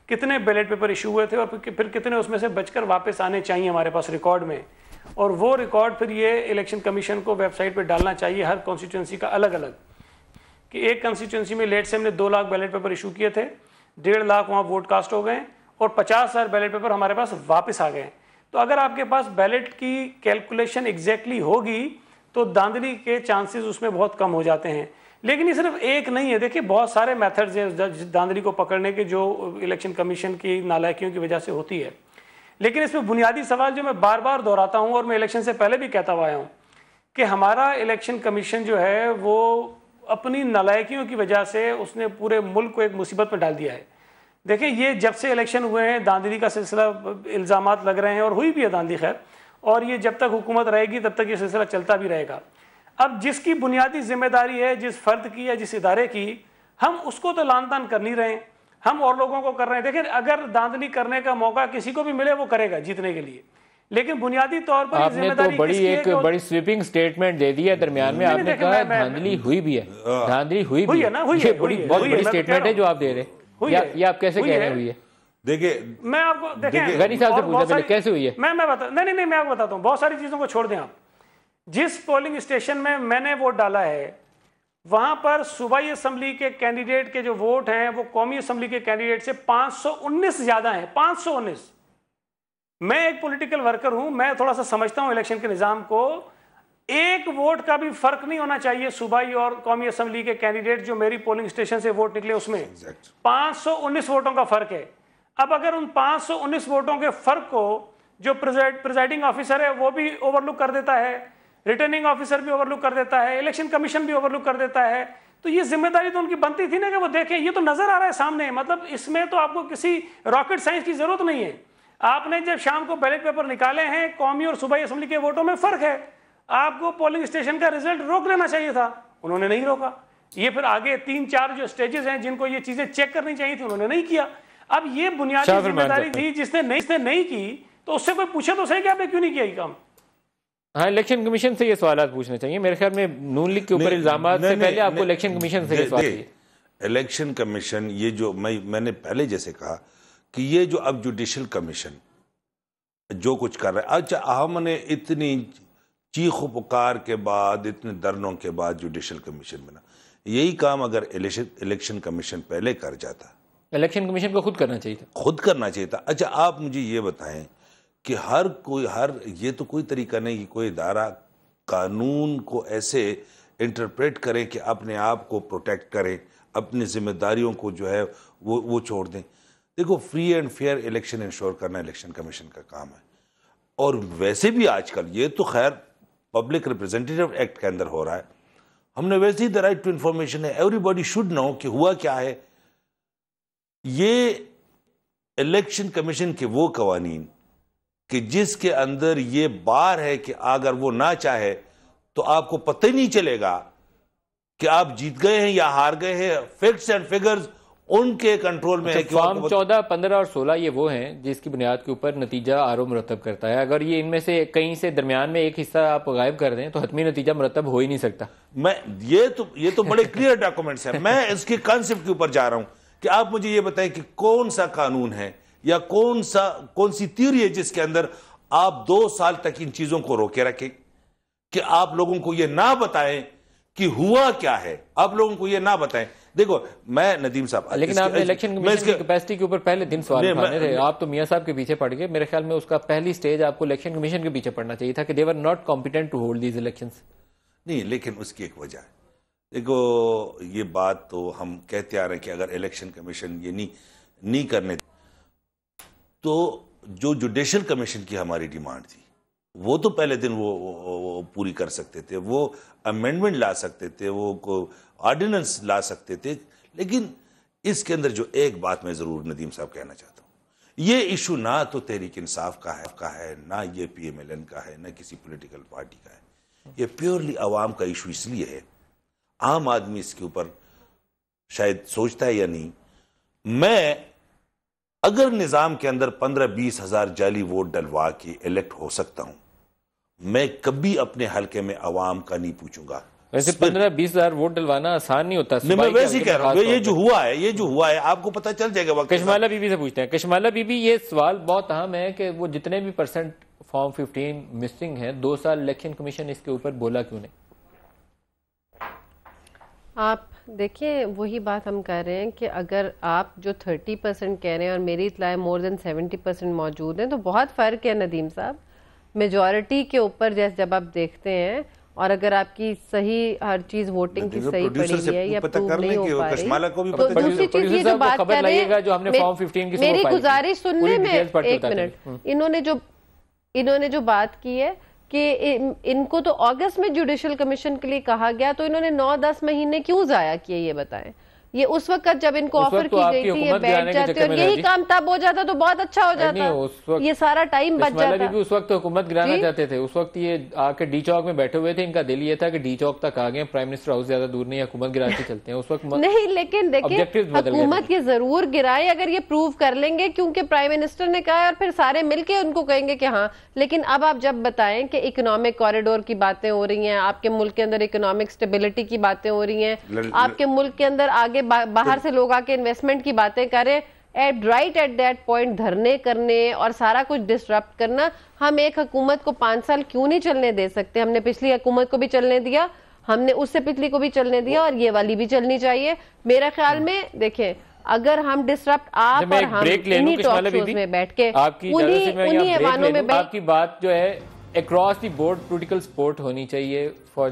کتنے بیلٹ پیپر ایشو ہوئے تھے, اور پھر کتنے اس میں سے بچ کر واپس آنے چاہیے ہمارے پاس ریکارڈ میں, اور وہ ریکارڈ پھر یہ الیکشن کمیشن کو ویب سائٹ پہ ڈالنا چاہیے ہر کانسٹیٹوئنسی کا الگ الگ, کہ ایک کنسٹیٹوئنسی میں لیٹ سے ہم نے 2 لاکھ بیلٹ پیپر ایشو کیے تھے, 1.5 لاکھ وہاں ووٹ کاسٹ ہو گئے اور 50,000 بیلٹ پیپر ہمارے پاس واپس آ گئے. تو اگر آپ کے پاس بیلٹ کی کیلکولیشن ایگزیکٹلی ہوگی تو دھاندلی کے چانسز اس میں بہت کم ہو جاتے ہیں. لیکن یہ صرف ایک نہیں ہے, دیکھیے بہت سارے میتھڈز ہیں دھاندلی کو پکڑنے کے جو الیکشن کمیشن کی نالائکیوں کی وجہ سے ہوتی ہے. لیکن اس میں بنیادی سوال جو میں بار بار دہراتا ہوں اور میں الیکشن سے پہلے بھی کہتا ہوا ہوں کہ ہمارا الیکشن کمیشن جو ہے وہ اپنی نالائکیوں کی وجہ سے اس نے پورے ملک کو ایک مصیبت میں ڈال دیا ہے. دیکھیں یہ جب سے الیکشن ہوئے ہیں دھاندلی کا سلسلہ الزامات لگ رہے ہیں اور ہوئی بھی ہے دھاندلی خیر, اور یہ جب تک حکومت رہے گی تب تک یہ سلسلہ چلتا بھی رہے گا. اب جس کی بنیادی ذمہ داری ہے جس فرد کی یا جس ادارے کی, ہم اس کو تو لان تان کر نہیں رہے ہیں, ہم اور لوگوں کو کر رہے ہیں. دیکھیں اگر دھاندلی کرنے کا موقع کسی کو بھی ملے وہ کرے گا جیتنے کے لیے, لیکن بنیادی طور پر آپ نے تو بڑی سویپنگ سٹیٹمنٹ دے دی ہے درمیان میں, آپ نے کہا دھاندلی ہوئی بھی ہے, دھاندلی ہوئی بھی ہے, یہ بہت بڑی سٹیٹمنٹ ہے جو آپ دے رہے ہیں. یہ آپ کیسے کہہ رہے ہوئی ہے؟ دیکھیں میں آپ کو غنی صاحب سے پوچھا پہلے کیسے ہوئی ہے. میں آپ کو بتاتا ہوں, بہت ساری چیزوں کو چھوڑ دیں آپ. جس پولنگ اسٹیشن میں نے ووٹ ڈالا ہے وہاں پر صوبائی اسمبلی کے کینڈیڈیٹ کے جو ووٹ ہیں وہ قومی اسمبلی کے کینڈیڈیٹ سے 519 زیادہ ہیں, 519. میں ایک پولیٹیکل ورکر ہوں, میں تھوڑا سا سمجھتا ہوں الیکشن کے نظام کو. ایک ووٹ کا بھی فرق نہیں ہونا چاہیے صوبائی اور قومی اسمبلی کے کینڈیڈیٹ جو میری پولنگ اسٹیشن سے ووٹ نکلے اس میں 519 ووٹوں کا فرق ہے. اب اگر ان 519 ووٹوں کے فرق کو جو پریزائڈنگ آفیسر ہے وہ بھی اوور لک کر دیتا ہے, ریٹرننگ آفیسر بھی اوور لک کر دیتا ہے, الیکشن کمیشن بھی اوور لک کر دیتا ہے, تو یہ ذمہ داری تو ان کی بنتی تھی نا کہ وہ دیکھیں. یہ تو نظر آ رہا ہے سامنے, مطلب اس میں تو آپ کو کسی راکٹ سائنس کی ضرورت نہیں ہے. آپ نے جب شام کو بیلٹ پیپر نکالے ہیں قومی اور صوبائی اسمبلی کے ووٹوں میں فرق ہے, آپ کو پولنگ اسٹیشن کا رزلٹ روک لینا چاہیے تھا, انہوں نے نہیں روکا. یہ پھر آگے 3-4 جو اسٹیجز ہیں جن کو یہ چیزیں چیک کرنی چاہیے تھی انہوں نے نہیں کیا. اب یہ بنیادی ذمہ داری تھی جس نے نہیں کی تو اس سے کوئی پوچھے تو صحیح کہ آپ نے کیوں نہیں کیا یہ کام. ہاں الیکشن کمیشن سے یہ سوالات پوچھنے چاہیے. میرے خیال میں نون لیگ کے اوپر الزامات سے پہلے آپ کو الیکشن کمیشن سے یہ سوال چاہیے. الیکشن کمیشن یہ جو میں نے پہلے جیسے کہا کہ یہ جو اب جوڈیشل کمیشن جو کچھ کر رہا ہے, اچھا ہم نے اتنی چیخ و پکار کے بعد اتنے دھرنوں کے بعد جوڈیشل کمیشن بنا, یہی کام اگر الیکشن کمیشن پہلے کر جاتا, الیکشن کمیشن کو خود کرنا چاہیے تھا. اچھا آپ مجھے یہ بتائیں کہ یہ تو کوئی طریقہ نہیں کہ کوئی ادارہ قانون کو ایسے انٹرپریٹ کرے کہ اپنے آپ کو پروٹیکٹ کرے, اپنی ذمہ داریوں کو جو ہے وہ چھوڑ دیں. دیکھو free and fair election ensure کرنا الیکشن کمیشن کا کام ہے, اور ویسے بھی آج کل یہ تو خیر پبلک ریپرزینٹیٹیو ایکٹ کے اندر ہو رہا ہے, ہم نے ویسے ہی دا رائٹ ٹو انفارمیشن ہے, ایوری باڈی شوڈ نو کہ ہوا کیا ہے. یہ الیکشن کمیشن کے وہ قوانین کہ جس کے اندر یہ بار ہے کہ اگر وہ نہ چاہے تو آپ کو پتہ ہی نہیں چلے گا کہ آپ جیت گئے ہیں یا ہار گئے ہیں. فیکٹس اینڈ فگرز ان کے کنٹرول میں ہے. فارم 14, 15 اور 16 یہ وہ ہیں جس کی بنیاد کے اوپر نتیجہ آرو مرتب کرتا ہے. اگر یہ ان میں سے کہیں سے درمیان میں ایک حصہ آپ غائب کر دیں تو حتمی نتیجہ مرتب ہو ہی نہیں سکتا. یہ تو بڑے کلیئر ڈاکومنٹس ہیں. میں اس کے کانسیپٹ کے اوپر جا رہا ہوں کہ آپ مجھے یہ بتائیں کہ کون سا قانون ہے یا کون سی تھیوری ہے جس کے اندر آپ 2 سال تک ان چیزوں کو روکے رکھیں کہ آپ لوگوں کو یہ نہ بتائیں کہ ہوا کیا ہے, آپ لوگوں کو یہ نہ بتائیں. دیکھو میں ندیم صاحب, لیکن آپ نے الیکشن کمیشن کی کیپیسٹی کے اوپر پہلے دن سوال اٹھانے تھے, آپ تو میاں صاحب کے پیچھے پڑ گئے. میرے خیال میں اس کا پہلی سٹیج آپ کو الیکشن کمیشن کے پیچھے پڑنا چاہیے تھا کہ they were not competent to hold these elections. نہیں, لیکن اس کی ایک وجہ ہے. دیکھو یہ بات تو ہم کہتے آ رہے ہیں کہ اگر الیکشن کمیشن یہ نہیں کرنے تو جو جوڈیشل کمیشن کی ہماری ڈیمانڈ تھی وہ تو پہلے دن وہ پوری کر سکتے تھے, وہ امینڈمنٹ لا سکتے تھے, وہ آرڈیننس لا سکتے تھے. لیکن اس کے اندر جو ایک بات میں ضرور ندیم صاحب کہنا چاہتا ہوں, یہ ایشو نہ تو تحریک انصاف کا ہے, نہ یہ PMLN کا ہے, نہ کسی پولیٹیکل پارٹی کا ہے. یہ پیورلی عوام کا ایشو اس لیے ہے, عام آدمی اس کے اوپر شاید سوچتا ہے یا نہیں. میں اگر نظام کے اندر 15-20 ہزار جعلی ووٹ ڈلوا کے الیکٹ ہو سکتا ہوں, میں کبھی اپنے حلقے میں عوام کا نہیں پوچھوں گا. ویسے 15-20 ہزار ووٹ ڈلوانا آسان نہیں ہوتا. میں ویسے ہی کہہ رہا ہوں, یہ جو ہوا ہے آپ کو پتہ چل جائے گا. کشمالہ بی بی سے پوچھتے ہیں. کشمالہ بی بی, یہ سوال بہت اہم ہے کہ وہ جتنے بھی پرسنٹ فارم 15 مسنگ ہیں, 2 سال الیکشن کمیشن اس کے اوپر بولا کیوں نہیں؟ آپ دیکھیں وہی بات ہم کہہ رہے ہیں کہ اگر آپ جو 30% کہہ رہے ہیں اور میری اطلاع مور دین 70% موجود ہیں, تو بہت فرق ہے ندیم صاحب. میجورٹی کے اوپر جب آپ دیکھتے ہیں, اور اگر آپ کی صحیح ہر چیز ووٹنگ کی صحیح پڑی ہوئی ہے یا پروو نہیں ہو پا رہی, تو دوسری چیز یہ جو بات کر رہے ہیں, میری گزارش سن لیں, میں ایک منٹ, انہوں نے جو بات کی ہے کہ ان کو تو اگست میں جوڈیشل کمیشن کے لیے کہا گیا, تو انہوں نے 9-10 مہینے کیوں ضائع کیے یہ بتائیں. یہ اس وقت جب ان کو آفر کی گئی تھی یہ بیٹھ جاتے اور یہی کام تب ہو جاتا تو بہت اچھا ہو جاتا, یہ سارا ٹائم بچ جاتا. اس وقت حکومت گرانا چاہتے تھے, اس وقت یہ آ کے ڈی چوک میں بیٹھے ہوئے تھے, ان کا دل یہ تھا کہ ڈی چوک تک آ گئے, پرائم منسٹر ہاؤس زیادہ دور نہیں, حکومت گرا کے چلتے ہیں. اس وقت نہیں, لیکن دیکھیں حکومت یہ ضرور گرائے اگر یہ پروو کر لیں گے, کیونکہ پرائم منسٹر نے کہا ہے اور پھر سارے مل کے ان کو کہیں گے کہ ہاں. لیکن اب آپ جب بتائیں کہ اکنامک کوریڈور کی باتیں ہو رہی ہیں, آپ کے ملک کے اندر اکنامک سٹیبلٹی کی باتیں ہو رہی ہیں, آپ کے ملک کے اندر آگے باہر سے لوگ آ کے انویسٹمنٹ کی باتیں کریں, رائٹ ایٹ دیٹ پوائنٹ دھرنے کرنے اور سارا کچھ ڈسٹرپٹ کرنا, ہم ایک حکومت کو 5 سال کیوں نہیں چلنے دے سکتے؟ ہم نے پچھلی حکومت کو بھی چلنے دیا, ہم نے اس سے پچھلی کو بھی چلنے دیا, اور یہ والی بھی چلنی چاہیے. میرا خیال میں دیکھیں اگر ہم ڈسٹرپٹ آپ اور ہم انہی ٹاک شوز میں بیٹھ کے انہی ایوانوں میں آپ کی بات جو ہے across the board political support ہونی چاہیے for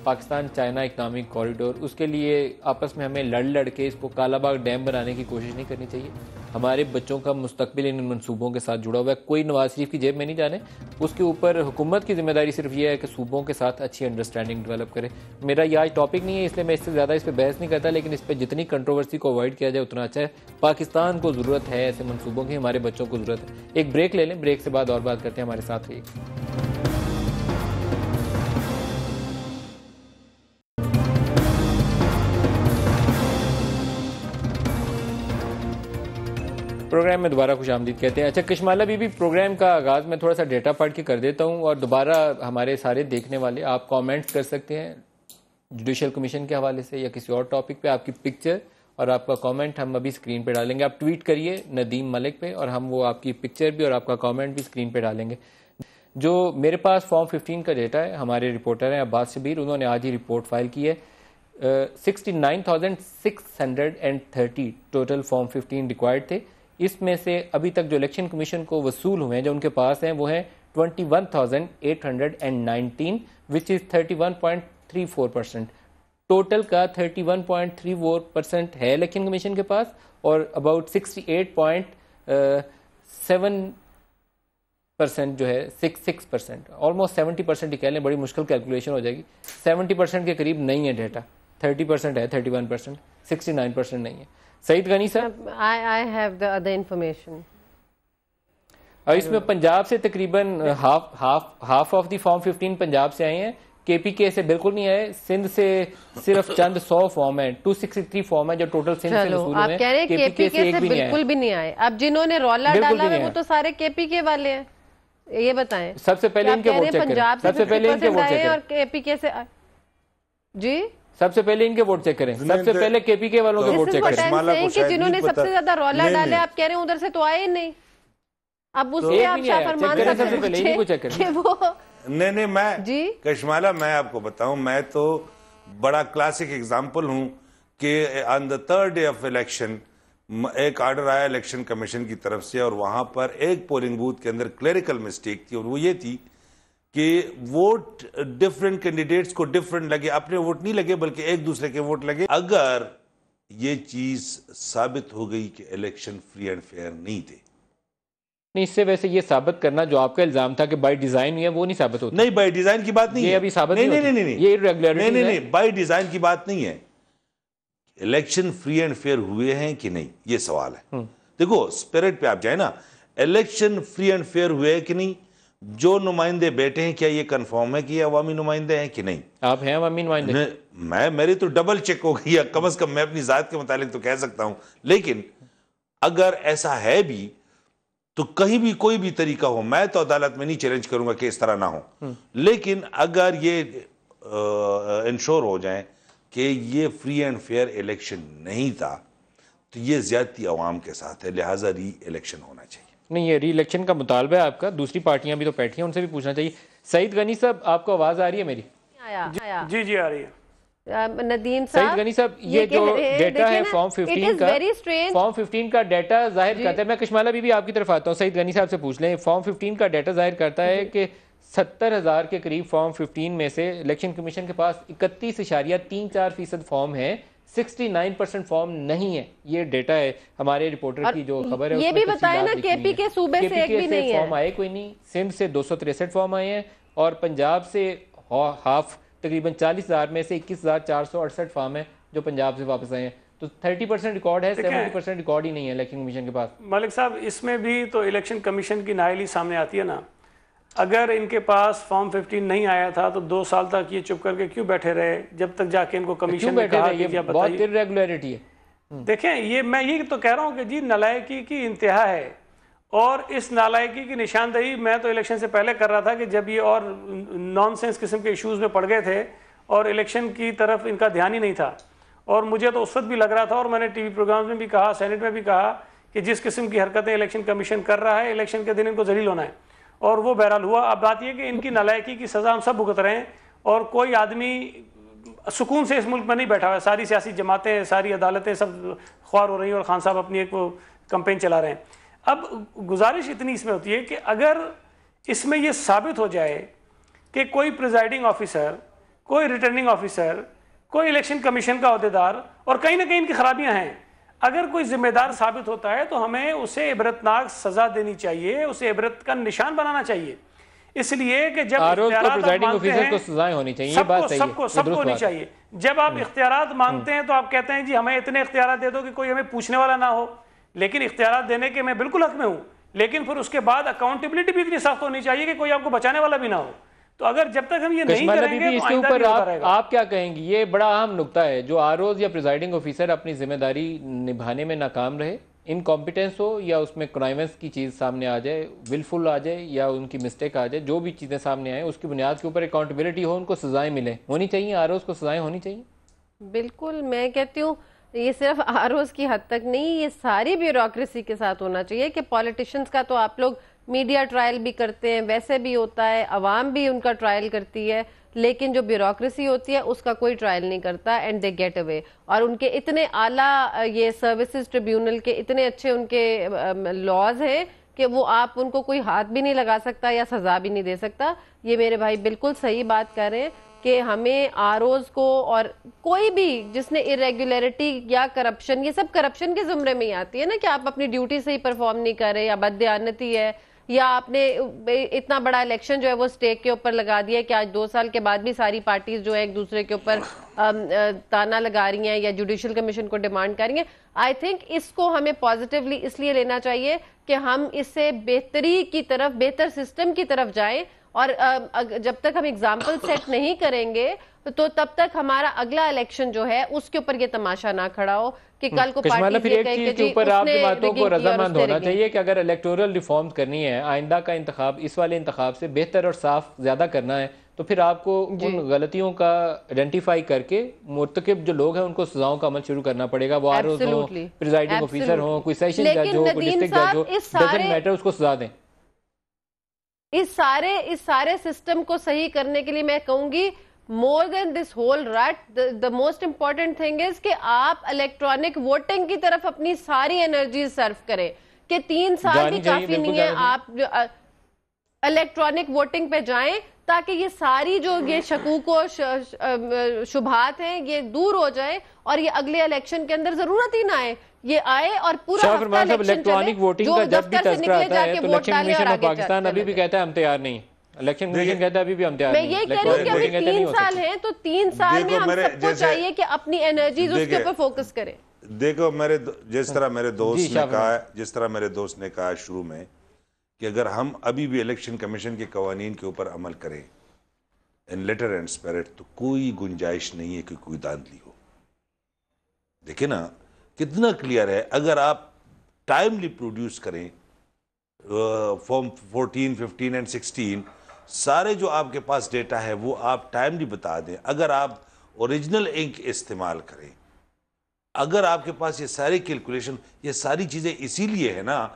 Pakistan China economic corridor. اس کے لیے آپس میں ہمیں لڑ کے اس کو کالا باغ ڈیم بنانے کی کوشش نہیں کرنی چاہیے. ہمارے بچوں کا مستقبل ان منصوبوں کے ساتھ جڑا ہوا ہے, کوئی نواز شریف کی جیب میں نہیں جانے. اس کے اوپر حکومت کی ذمہ داری صرف یہ ہے کہ صوبوں کے ساتھ اچھی انڈرسٹینڈنگ ڈیولپ کرے. میرا یہ آج ٹاپک نہیں ہے, اس لیے میں اس سے زیادہ اس پہ بحث نہیں کرتا, لیکن اس پہ جتنی کنٹروورسی کو اوائڈ کیا جائے اتنا اچھا ہے. پاکستان کو ضرورت ہے ایسے منصوبوں کی, ہمارے بچوں کو ضرورت ہے. ایک بریک لے لیں, بریک سے بعد اور بات کرتے ہیں. ہمارے ساتھ رہیے. پروگرام میں دوبارہ خوش آمدید کہتے ہیں. اچھا کشمالہ بی بی, پروگرام کا آغاز میں تھوڑا سا ڈیٹا پڑھ کے کر دیتا ہوں, اور دوبارہ ہمارے سارے دیکھنے والے آپ کامنٹ کر سکتے ہیں جوڈیشل کمیشن کے حوالے سے یا کسی اور ٹاپک پہ. آپ کی پکچر اور آپ کا کامنٹ ہم ابھی اسکرین پہ ڈالیں گے. آپ ٹویٹ کریے ندیم ملک پہ, اور ہم وہ آپ کی پکچر بھی اور آپ کا کامنٹ بھی اسکرین پہ ڈالیں گے. جو میرے پاس فارم 15 کا ڈیٹا ہے, ہمارے رپورٹر ہیں عباس شبیر, انہوں نے آج ہی رپورٹ فائل کی ہے. 69,630 ٹوٹل فارم 15 ریکوائرڈ تھے. اس میں سے ابھی تک جو الیکشن کمیشن کو وصول ہوئے ہیں, جو ان کے پاس ہیں, وہ ہیں 21,819 وچ از 31.34%. ٹوٹل کا 31.34% ہے الیکشن کمیشن کے پاس, اور اباؤٹ 68.7% جو ہے 6% آلموسٹ 70% ہی کہہ لیں, بڑی مشکل کیلکولیشن ہو جائے گی. 70% کے قریب نہیں ہے ڈیٹا, 30% ہے, 31%, 69% نہیں ہے. سعید غنی صاحب, I have the other information. اور اس میں پنجاب سے تقریباً half of the form 15 Punjab سے آئے ہیں, کے پی کے سے بالکل نہیں آئے. سندھ سے صرف چند 100 فارم ہیں, 263 فارم ہیں جو ٹوٹل سندھ سے وصول ہوئے ہیں. آپ کہہ رہے ہیں کے پی کے سے بالکل بھی نہیں آئے. اب جنہوں نے رولا ڈالا ہے وہ تو سارے کے پی کے والے ہیں, یہ بتائیں. سب سے پہلے ان کے ووٹ چیک کریں, سب سے پہلے ان کے ووٹ چیک کریں, اور کے پی کے سے جی سب سے پہلے ان کے ووٹ چیک کریں, سب سے پہلے کے پی کے والوں کے ووٹ چیک کریں. کہ جنہوں نے سب سے زیادہ رولا ڈالے, آپ کہہ رہے ہیں ادھر سے تو آئے ہی نہیں. اب اس سے آپ شاہ فرمان کہ وہ نہیں میں کشمالہ, میں آپ کو بتاؤں, میں تو بڑا کلاسک ایگزامپل ہوں کہ آن دا 3rd ڈے آف الیکشن ایک آرڈر آیا الیکشن کمیشن کی طرف سے, اور وہاں پر ایک پولنگ بوتھ کے اندر کلیریکل مسٹیک تھی, اور وہ یہ تھی کہ ووٹ ڈفرنٹ کینڈیڈیٹس کو ڈفرنٹ لگے, اپنے ووٹ نہیں لگے بلکہ ایک دوسرے کے ووٹ لگے. اگر یہ چیز ثابت ہو گئی کہ الیکشن فری اینڈ فیئر نہیں تھے, نہیں اس سے ویسے یہ ثابت کرنا جو آپ کا الزام تھا کہ بائی ڈیزائن ہے وہ نہیں ثابت ہوتا. نہیں بائی ڈیزائن کی بات نہیں ہے, یہ ابھی ثابت نہیں, یہ نہیں, بائی ڈیزائن کی بات نہیں ہے. الیکشن فری اینڈ فیئر ہوئے ہیں کہ نہیں, یہ سوال ہے. دیکھو اسپرٹ پہ آپ جائیں نا, الیکشن فری اینڈ فیئر ہوئے کہ نہیں, جو نمائندے بیٹھے ہیں کیا یہ کنفرم ہے کہ یہ عوامی نمائندے ہیں کہ نہیں؟ آپ ہیں عوامی نمائندے؟ میری تو ڈبل چیک ہو گئی ہے, کم از کم میں اپنی ذات کے متعلق تو کہہ سکتا ہوں. لیکن اگر ایسا ہے بھی تو کہیں بھی کوئی بھی طریقہ ہو، میں تو عدالت میں نہیں چیلنج کروں گا کہ اس طرح نہ ہو، لیکن اگر یہ انشور ہو جائیں کہ یہ فری اینڈ فیئر الیکشن نہیں تھا تو یہ زیادتی عوام کے ساتھ ہے، لہٰذا ری الیکشن ہونا چاہیے۔ نہیں، یہ ری الیکشن کا مطالبہ ہے آپ کا، دوسری پارٹیاں بھی تو بیٹھی ہیں، ان سے بھی پوچھنا چاہیے۔ سعید غنی صاحب، آپ کو آواز آ رہی ہے میری؟ جی جی آ رہی ہے۔ ندیم صاحب، سعید غنی صاحب، یہ جو ڈیٹا ہے فارم 15 کا ڈیٹا ظاہر کرتا ہے، میں کشمالہ بھی آپ کی طرف آتا ہوں، سعید غنی صاحب سے پوچھ لیں، فارم 15 کا ڈیٹا ظاہر کرتا ہے کہ 70,000 کے قریب فارم 15 میں سے الیکشن کمیشن کے پاس 31.34% فارم ہے، 69% فارم نہیں ہے۔ یہ ڈیٹا ہے ہمارے رپورٹر کی جو خبر ہے، یہ بھی بتائیں نا کے پی کے صوبے سے ایک بھی نہیں ہے، فارم آئے کوئی نہیں، سندھ سے 263 فارم آئے ہیں، اور پنجاب سے ہاف تقریباً 40,000 میں سے 21,468 فارم ہیں جو پنجاب سے واپس آئے ہیں۔ تو 30% ریکارڈ ہے، 70% ریکارڈ ہی نہیں ہے الیکشن کمیشن کے پاس۔ ملک صاحب، اس میں بھی تو الیکشن کمیشن کی نااہلی سامنے آتی ہے نا۔ اگر ان کے پاس فارم 15 نہیں آیا تھا تو 2 سال تک یہ چپ کر کے کیوں بیٹھے رہے جب تک جا کے ان کو کمیشن نے کہا کہ کیا بہت irregularity ہے۔ دیکھیں، یہ میں یہ تو کہہ رہا ہوں کہ جی نالائکی کی انتہا ہے، اور اس نالائکی کی نشاندہی میں تو الیکشن سے پہلے کر رہا تھا کہ جب یہ اور نان سینس قسم کے ایشوز میں پڑ گئے تھے اور الیکشن کی طرف ان کا دھیان ہی نہیں تھا، اور مجھے تو اس وقت بھی لگ رہا تھا، اور میں نے ٹی وی پروگرامز میں بھی کہا، سینٹ میں بھی کہا کہ جس قسم کی حرکتیں الیکشن کمیشن کر رہا ہے، الیکشن کے دن ان کو ذلیل ہونا ہے، اور وہ بہرحال ہوا۔ اب بات یہ کہ ان کی نالائکی کی سزا ہم سب بھگت رہے ہیں، اور کوئی آدمی سکون سے اس ملک میں نہیں بیٹھا ہوا ہے، ساری سیاسی جماعتیں، ساری عدالتیں سب خوار ہو رہی ہیں، اور خان صاحب اپنی ایک وہ کمپین چلا رہے ہیں۔ اب گزارش اتنی اس میں ہوتی ہے کہ اگر اس میں یہ ثابت ہو جائے کہ کوئی پریزائڈنگ آفیسر، کوئی ریٹرننگ آفیسر، کوئی الیکشن کمیشن کا عہدیدار، اور کہیں نہ کہیں ان کی خرابیاں ہیں، اگر کوئی ذمہ دار ثابت ہوتا ہے تو ہمیں اسے عبرتناک سزا دینی چاہیے، اسے عبرت کا نشان بنانا چاہیے، اس لیے کہ جب اختیارات آپ مانگتے ہیں سب کو ہونی چاہیے۔ جب آپ اختیارات مانگتے ہیں تو آپ کہتے ہیں جی ہمیں اتنے اختیارات دے دو کہ کوئی ہمیں پوچھنے والا نہ ہو، لیکن اختیارات دینے کے میں بالکل حق میں ہوں، لیکن پھر اس کے بعد اکاؤنٹیبلٹی بھی اتنی سخت ہونی چاہیے کہ کوئی آپ کو بچانے والا بھی نہ ہو۔ تو اگر جب تک ہم یہ نہیں کریں گے تو آئندہ بھی ہوتا رہے گا۔ آپ کیا کہیں گی؟ یہ بڑا اہم نکتہ ہے، جو آروز یا پریزائڈنگ آفیسر اپنی ذمہ داری نبھانے میں ناکام رہے، انکمپیٹنس ہو یا اس میں کرائمز کی چیز سامنے آ جائے، ولفل آ جائے یا ان کی مسٹیک آ جائے، جو بھی چیزیں سامنے آئیں اس کی بنیاد کے اوپر اکاؤنٹیبلٹی ہو، ان کو سزائیں ملیں، ہونی چاہیے، آروز کو سزائیں ہونی چاہیے۔ بالکل، میں کہتی ہوں یہ صرف آروز کی حد تک نہیں، یہ ساری بیوروکریسی کے ساتھ ہونا چاہیے کہ پولیٹیشنز کا تو آپ لوگ میڈیا ٹرائل بھی کرتے ہیں، ویسے بھی ہوتا ہے، عوام بھی ان کا ٹرائل کرتی ہے، لیکن جو بیوروکریسی ہوتی ہے اس کا کوئی ٹرائل نہیں کرتا، اینڈ دے گیٹ اوے۔ اور ان کے اتنے اعلیٰ یہ سروسز ٹریبیونل کے اتنے اچھے ان کے لاز ہیں کہ وہ آپ ان کو کوئی ہاتھ بھی نہیں لگا سکتا یا سزا بھی نہیں دے سکتا۔ یہ میرے بھائی بالکل صحیح بات کر رہے ہیں کہ ہمیں آروز کو، اور کوئی بھی جس نے irregularity یا کرپشن، یہ سب کرپشن کے زمرے میں ہی آتی ہے نا، کہ آپ اپنی ڈیوٹی سے ہی پرفارم نہیں کر رہے، یا بددیانتی ہے، یا آپ نے اتنا بڑا الیکشن جو ہے وہ سٹیک کے اوپر لگا دیا ہے کہ آج 2 سال کے بعد بھی ساری پارٹیز جو ہے ایک دوسرے کے اوپر تانا لگا رہی ہیں یا جوڈیشل کمیشن کو ڈیمانڈ کر رہی ہیں۔ آئی تھنک اس کو ہمیں پازیٹیولی اس لیے لینا چاہیے کہ ہم اس سے بہتری کی طرف، بہتر سسٹم کی طرف جائیں، اور جب تک ہم اگزامپل سیٹ نہیں کریں گے تو تب تک ہمارا اگلا الیکشن جو ہے اس کے اوپر یہ تماشا نہ کھڑا ہو کہ کل کو کشمالہ پھر ایک چیز کے اوپر آپ جماعتوں کو رضامند ہونا پارٹی چاہیے کہ اگر الیکٹورل ریفارمز کرنی ہے، آئندہ کا انتخاب اس والے انتخاب سے بہتر اور صاف زیادہ کرنا ہے، تو پھر آپ کو ان غلطیوں کا آئیڈینٹیفائی کر کے مرتکب جو لوگ ہیں ان کو سزاؤں کا عمل شروع کرنا پڑے گا، وہ آروز ہوں، پریزائڈنگ آفیسر ہوں، کوئی سیشن جج ہو، کوئی ڈسٹرکٹ جج ہو، ڈزنٹ میٹر، اس کو سزا دیں۔ اس سارے سسٹم کو صحیح کرنے کے لیے میں کہوں گی more than this whole rat, the most important thing is کہ آپ الیکٹرانک ووٹنگ کی طرف اپنی ساری انرجی صرف کریں، کہ 3 سال بھی کافی نہیں ہے، آپ الیکٹرانک ووٹنگ پہ جائیں تاکہ یہ ساری جو یہ شکوک و شبہات ہیں یہ دور ہو جائیں، اور یہ اگلے الیکشن کے اندر ضرورت ہی نہ آئے، یہ آئے اور پورا ہفتہ الیکشن چلے، جو دفتر سے نکلے جا کے ووٹ ڈالے اور آگے پاکستان ابھی بھی کہتا ہے ہم تیار نہیں، الیکشن کمیشن کہتا ہے ابھی بھی ہم تیار نہیں۔ میں یہ کہہ رہی ہوں کہ ابھی 3 سال ہیں تو 3 سال میں ہم سب کو چاہیے کہ اپنی انرجیز اس کے اوپر فوکس کریں۔ دیکھو جس طرح میرے دوست نے کہا شروع میں کہ اگر ہم ابھی بھی الیکشن کمیشن کے قوانین کے اوپر عمل کریں ان لیٹر اینڈ اسپیرٹ، تو کوئی گنجائش نہیں ہے کہ کوئی دھاندلی ہو۔ دیکھیں نا کتنا کلیئر ہے، اگر آپ ٹائملی پروڈیوس کریں فارم 14, 15 اینڈ 16 سارے جو آپ کے پاس ڈیٹا ہے وہ آپ ٹائملی بتا دیں. اگر آپ اوریجنل انک استعمال کریں, اگر آپ کے پاس یہ ساری کیلکولیشن, یہ ساری چیزیں اسی لیے ہے نا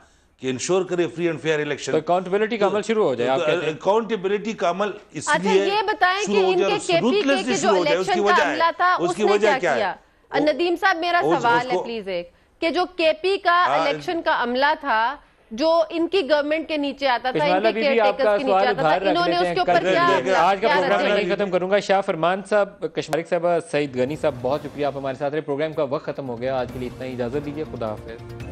کہ انشور کرے free and fair election. Accountability کا عمل شروع ہو جائے. آپ کہتے ہیں اکاؤنٹیبلٹی کا عمل اس اچھا لیے یہ بتائیں کہ ان کے کے پی کے جو الیکشن کا عملہ تھا اس نے کیا کیا؟ ندیم صاحب میرا سوال ہے پلیز ایک, کہ جو کے پی کا الیکشن کا عملہ تھا جو ان کی گورنمنٹ کے نیچے آتا تھا, ان کے کیئر ٹیکرز کے نیچے آتا تھا, انہوں نے اس کے اوپر کیا؟ آج کا پروگرام میں یہیں ختم کروں گا. شاہ فرمان صاحب, کشمارک صاحب, سعید غنی صاحب, بہت شکریہ آپ ہمارے ساتھ رہے. پروگرام کا وقت ختم ہو گیا, آج کے لیے اتنا ہی, اجازت دیجیے, خدا حافظ.